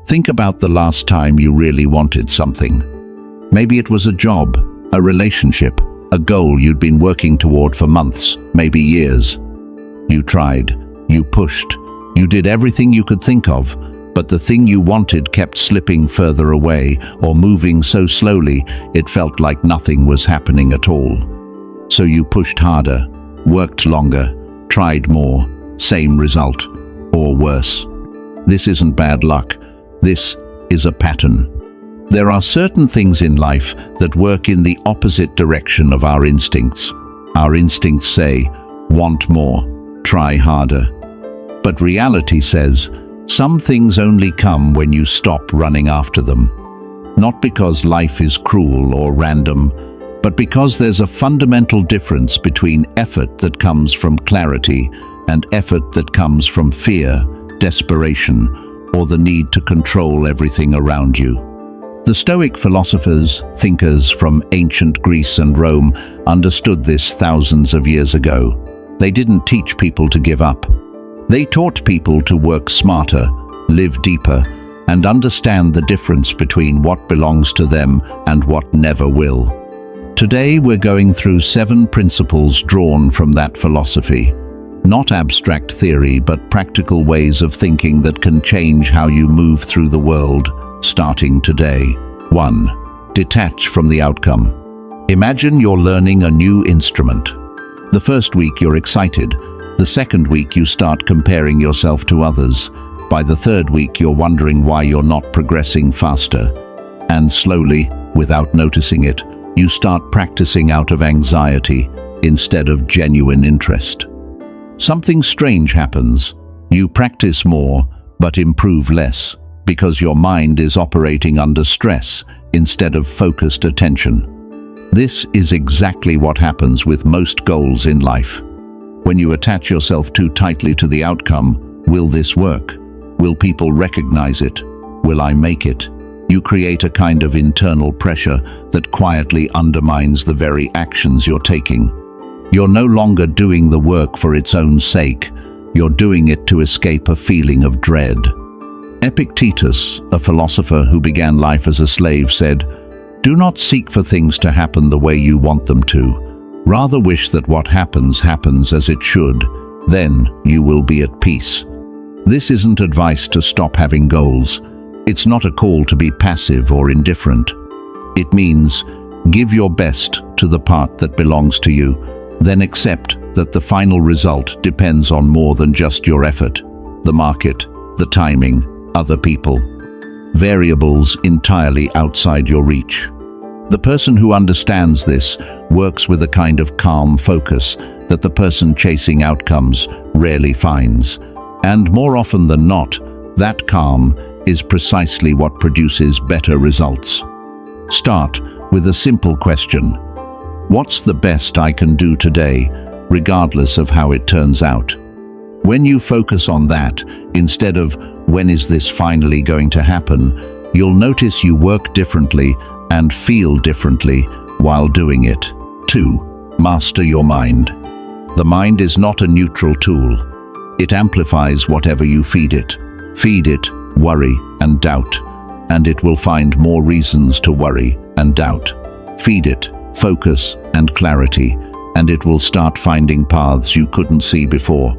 Think about the last time you really wanted something. Maybe it was a job, a relationship, a goal you'd been working toward for months, maybe years. You tried, you pushed, you did everything you could think of, but the thing you wanted kept slipping further away or moving so slowly it felt like nothing was happening at all. So you pushed harder, worked longer, tried more, same result, or worse. This isn't bad luck. This is a pattern. There are certain things in life that work in the opposite direction of our instincts. Our instincts say, want more, try harder. But reality says, some things only come when you stop running after them. Not because life is cruel or random, but because there's a fundamental difference between effort that comes from clarity and effort that comes from fear, desperation, or the need to control everything around you. The Stoic philosophers, thinkers from ancient Greece and Rome understood this thousands of years ago. They didn't teach people to give up. They taught people to work smarter, live deeper, and understand the difference between what belongs to them and what never will. Today we're going through 7 principles drawn from that philosophy. Not abstract theory, but practical ways of thinking that can change how you move through the world, starting today. 1. Detach from the outcome. Imagine you're learning a new instrument. The first week you're excited. The second week you start comparing yourself to others. By the third week you're wondering why you're not progressing faster. And slowly, without noticing it, you start practicing out of anxiety instead of genuine interest. Something strange happens. You practice more, but improve less, because your mind is operating under stress instead of focused attention. This is exactly what happens with most goals in life. When you attach yourself too tightly to the outcome, will this work? Will people recognize it? Will I make it? You create a kind of internal pressure that quietly undermines the very actions you're taking. You're no longer doing the work for its own sake. You're doing it to escape a feeling of dread. Epictetus, a philosopher who began life as a slave, said, "Do not seek for things to happen the way you want them to. Rather wish that what happens happens as it should. Then you will be at peace." This isn't advice to stop having goals. It's not a call to be passive or indifferent. It means give your best to the part that belongs to you, then accept that the final result depends on more than just your effort, the market, the timing, other people, variables entirely outside your reach. The person who understands this works with a kind of calm focus that the person chasing outcomes rarely finds. And more often than not, that calm is precisely what produces better results. Start with a simple question. What's the best I can do today, regardless of how it turns out? When you focus on that, instead of when is this finally going to happen, you'll notice you work differently and feel differently while doing it. 2. Master your mind. The mind is not a neutral tool. It amplifies whatever you feed it. Feed it worry and doubt, and it will find more reasons to worry and doubt. Feed it focus and clarity, and it will start finding paths you couldn't see before.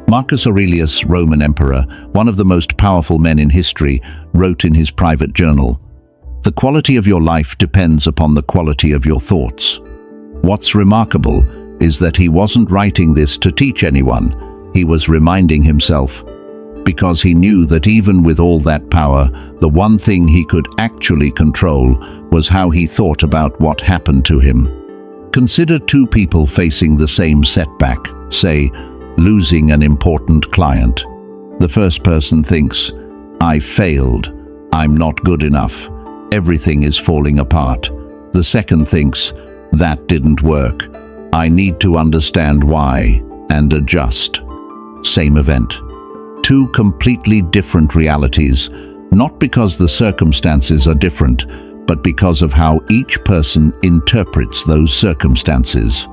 Marcus Aurelius, Roman emperor, one of the most powerful men in history, wrote in his private journal, "The quality of your life depends upon the quality of your thoughts." What's remarkable is that he wasn't writing this to teach anyone. He was reminding himself, because he knew that even with all that power, the one thing he could actually control was how he thought about what happened to him. Consider 2 people facing the same setback, say, losing an important client. The first person thinks, "I failed. I'm not good enough. Everything is falling apart." The second thinks, "That didn't work. I need to understand why and adjust." Same event. 2 completely different realities, not because the circumstances are different, but because of how each person interprets those circumstances.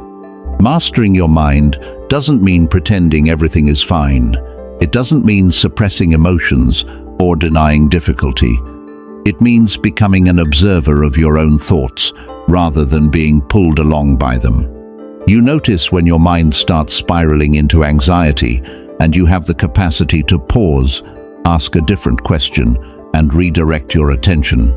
Mastering your mind doesn't mean pretending everything is fine. It doesn't mean suppressing emotions or denying difficulty. It means becoming an observer of your own thoughts, rather than being pulled along by them. You notice when your mind starts spiraling into anxiety, and you have the capacity to pause, ask a different question, and redirect your attention.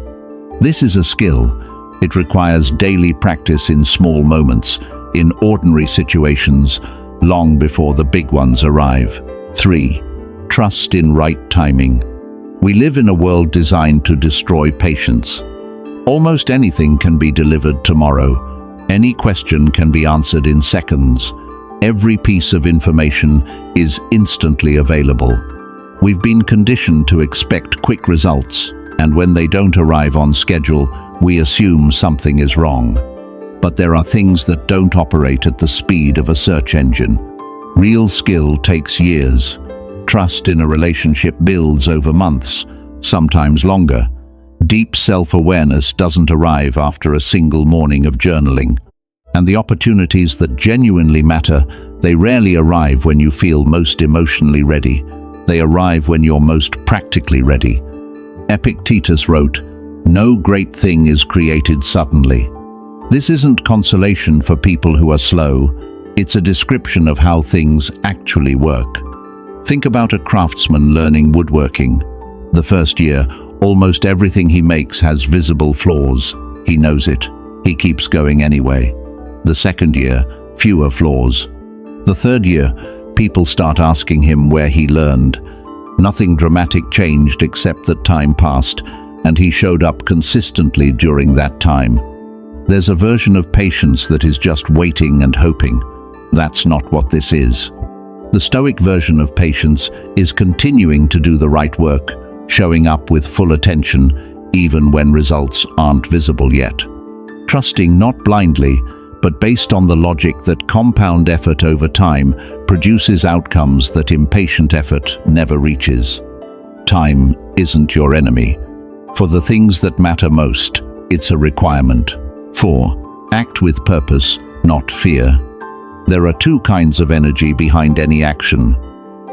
This is a skill. It requires daily practice in small moments, in ordinary situations, long before the big ones arrive. 3. Trust in right timing. We live in a world designed to destroy patience. Almost anything can be delivered tomorrow. Any question can be answered in seconds. Every piece of information is instantly available. We've been conditioned to expect quick results, and when they don't arrive on schedule, we assume something is wrong. But there are things that don't operate at the speed of a search engine. Real skill takes years. Trust in a relationship builds over months, sometimes longer. Deep self-awareness doesn't arrive after a single morning of journaling. And the opportunities that genuinely matter, they rarely arrive when you feel most emotionally ready. They arrive when you're most practically ready. Epictetus wrote, "No great thing is created suddenly." This isn't consolation for people who are slow. It's a description of how things actually work. Think about a craftsman learning woodworking. The first year, almost everything he makes has visible flaws. He knows it. He keeps going anyway. The second year, fewer flaws. The third year, people start asking him where he learned. Nothing dramatic changed except that time passed, and he showed up consistently during that time. There's a version of patience that is just waiting and hoping. That's not what this is. The Stoic version of patience is continuing to do the right work, showing up with full attention, even when results aren't visible yet. Trusting not blindly, but based on the logic that compound effort over time produces outcomes that impatient effort never reaches. Time isn't your enemy. For the things that matter most, it's a requirement. 4. Act with purpose, not fear. There are two kinds of energy behind any action.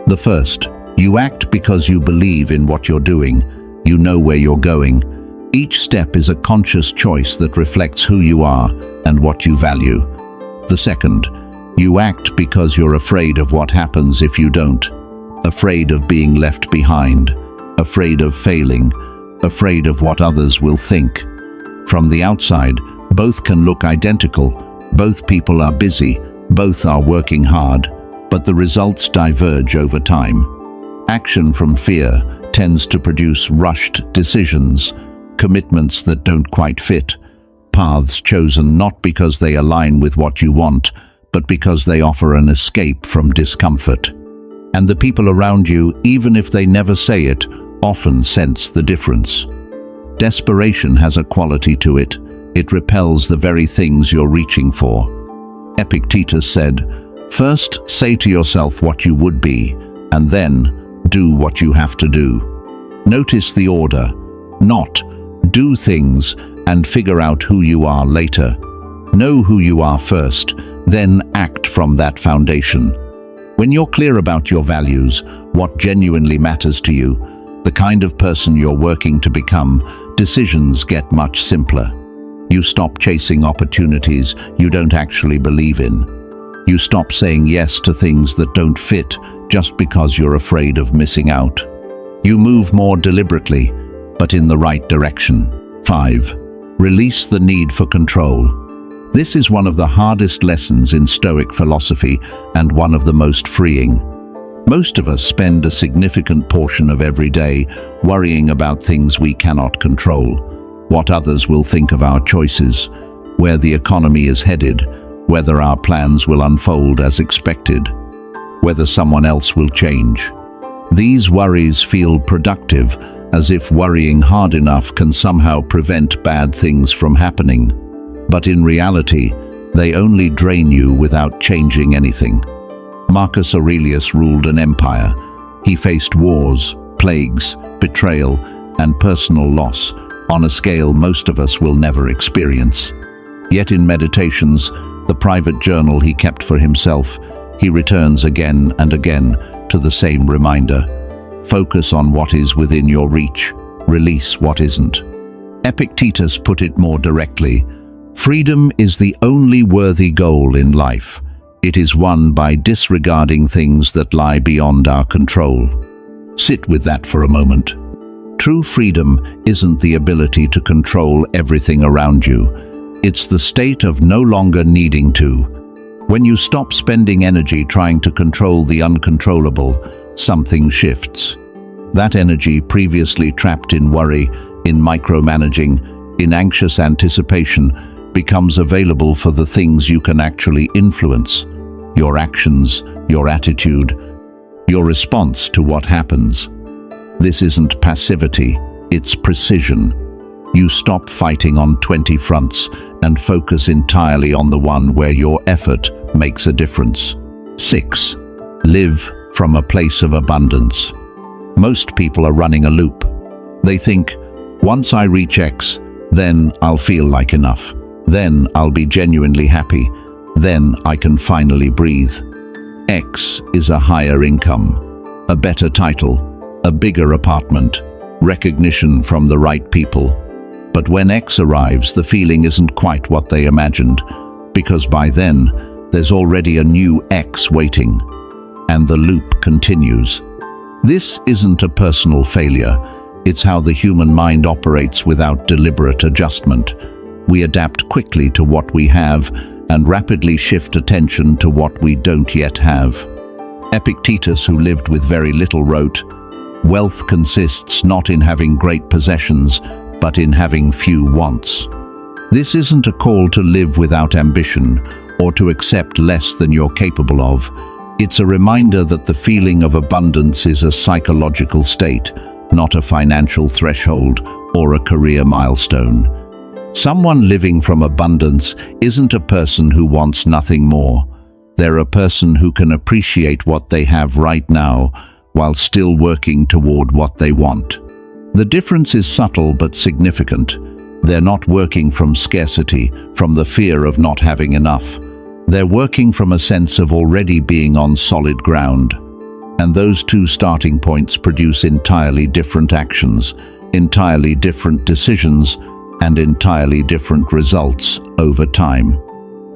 The first, you act because you believe in what you're doing. You know where you're going. Each step is a conscious choice that reflects who you are and what you value. The second, you act because you're afraid of what happens if you don't. Afraid of being left behind. Afraid of failing. Afraid of what others will think. From the outside, both can look identical. Both people are busy. Both are working hard. But the results diverge over time. Action from fear tends to produce rushed decisions, commitments that don't quite fit, paths chosen not because they align with what you want, but because they offer an escape from discomfort. And the people around you, even if they never say it, often sense the difference. Desperation has a quality to it. It repels the very things you're reaching for. Epictetus said, "First say to yourself what you would be, and then do what you have to do." Notice the order. Not do things and figure out who you are later. Know who you are first, then act from that foundation. When you're clear about your values, what genuinely matters to you, the kind of person you're working to become, decisions get much simpler. You stop chasing opportunities you don't actually believe in. You stop saying yes to things that don't fit just because you're afraid of missing out. You move more deliberately, but in the right direction. 5. Release the need for control. This is one of the hardest lessons in Stoic philosophy and one of the most freeing. Most of us spend a significant portion of every day worrying about things we cannot control. What others will think of our choices, where the economy is headed, whether our plans will unfold as expected, whether someone else will change. These worries feel productive, as if worrying hard enough can somehow prevent bad things from happening. But in reality, they only drain you without changing anything. Marcus Aurelius ruled an empire. He faced wars, plagues, betrayal, and personal loss on a scale most of us will never experience. Yet in Meditations, the private journal he kept for himself, he returns again and again to the same reminder. Focus on what is within your reach. Release what isn't. Epictetus put it more directly. Freedom is the only worthy goal in life. It is won by disregarding things that lie beyond our control. Sit with that for a moment. True freedom isn't the ability to control everything around you. It's the state of no longer needing to. When you stop spending energy trying to control the uncontrollable, something shifts. That energy previously trapped in worry, in micromanaging, in anxious anticipation, becomes available for the things you can actually influence. Your actions, your attitude, your response to what happens. This isn't passivity, it's precision. You stop fighting on 20 fronts and focus entirely on the one where your effort makes a difference. 6. Live from a place of abundance. Most people are running a loop. They think, once I reach X, then I'll feel like enough. Then I'll be genuinely happy. Then I can finally breathe. X is a higher income, a better title, a bigger apartment, recognition from the right people. But when X arrives, the feeling isn't quite what they imagined, because by then, there's already a new X waiting, and the loop continues. This isn't a personal failure. It's how the human mind operates without deliberate adjustment. We adapt quickly to what we have and rapidly shift attention to what we don't yet have. Epictetus, who lived with very little, wrote, "Wealth consists not in having great possessions, but in having few wants." This isn't a call to live without ambition or to accept less than you're capable of. It's a reminder that the feeling of abundance is a psychological state, not a financial threshold or a career milestone. Someone living from abundance isn't a person who wants nothing more. They're a person who can appreciate what they have right now while still working toward what they want. The difference is subtle but significant. They're not working from scarcity, from the fear of not having enough. They're working from a sense of already being on solid ground. And those two starting points produce entirely different actions, entirely different decisions, and entirely different results over time.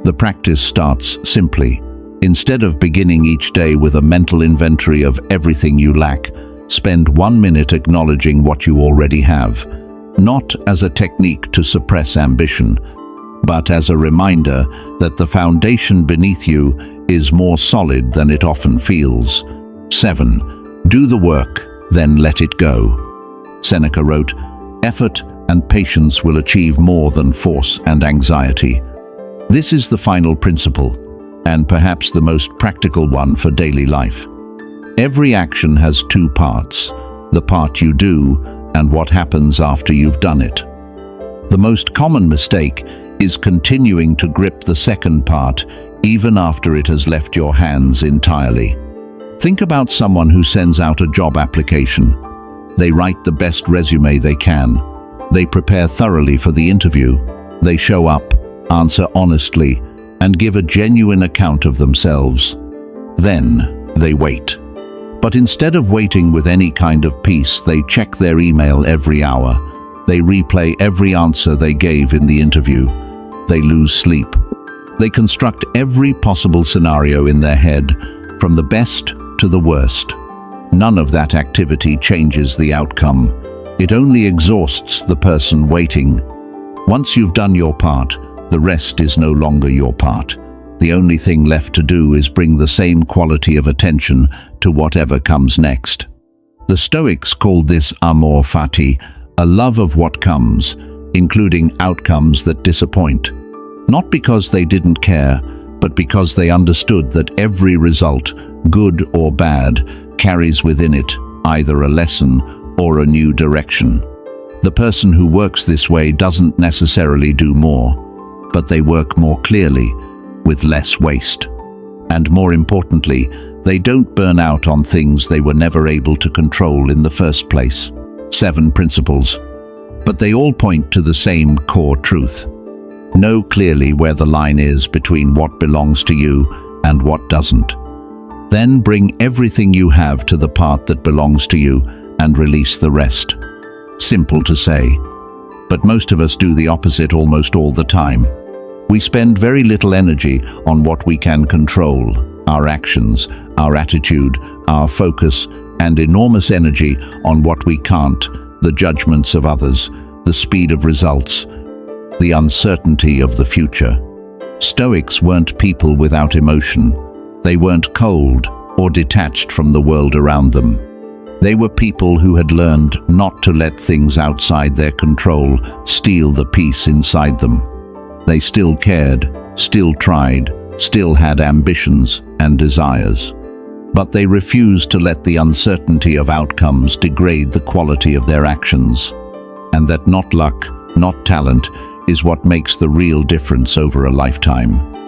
The practice starts simply. Instead of beginning each day with a mental inventory of everything you lack, spend 1 minute acknowledging what you already have, not as a technique to suppress ambition, but as a reminder that the foundation beneath you is more solid than it often feels. 7. Do the work, then let it go. Seneca wrote, "Effort and patience will achieve more than force and anxiety." This is the final principle, and perhaps the most practical one for daily life. Every action has two parts, the part you do and what happens after you've done it. The most common mistake is continuing to grip the second part even after it has left your hands entirely. Think about someone who sends out a job application. They write the best resume they can. They prepare thoroughly for the interview. They show up, answer honestly, and give a genuine account of themselves. Then they wait. But instead of waiting with any kind of peace, they check their email every hour. They replay every answer they gave in the interview. They lose sleep. They construct every possible scenario in their head, from the best to the worst. None of that activity changes the outcome. It only exhausts the person waiting. Once you've done your part, the rest is no longer your part. The only thing left to do is bring the same quality of attention to whatever comes next. The Stoics called this amor fati, a love of what comes, including outcomes that disappoint. Not because they didn't care, but because they understood that every result, good or bad, carries within it either a lesson or a new direction. The person who works this way doesn't necessarily do more, but they work more clearly, with less waste. And more importantly, they don't burn out on things they were never able to control in the first place. 7 principles. But they all point to the same core truth. Know clearly where the line is between what belongs to you and what doesn't. Then bring everything you have to the part that belongs to you and release the rest. Simple to say, but most of us do the opposite almost all the time. We spend very little energy on what we can control, our actions, our attitude, our focus, and enormous energy on what we can't, the judgments of others, the speed of results, the uncertainty of the future. Stoics weren't people without emotion. They weren't cold or detached from the world around them. They were people who had learned not to let things outside their control steal the peace inside them. They still cared, still tried, still had ambitions and desires. But they refused to let the uncertainty of outcomes degrade the quality of their actions. And that not luck, not talent, is what makes the real difference over a lifetime.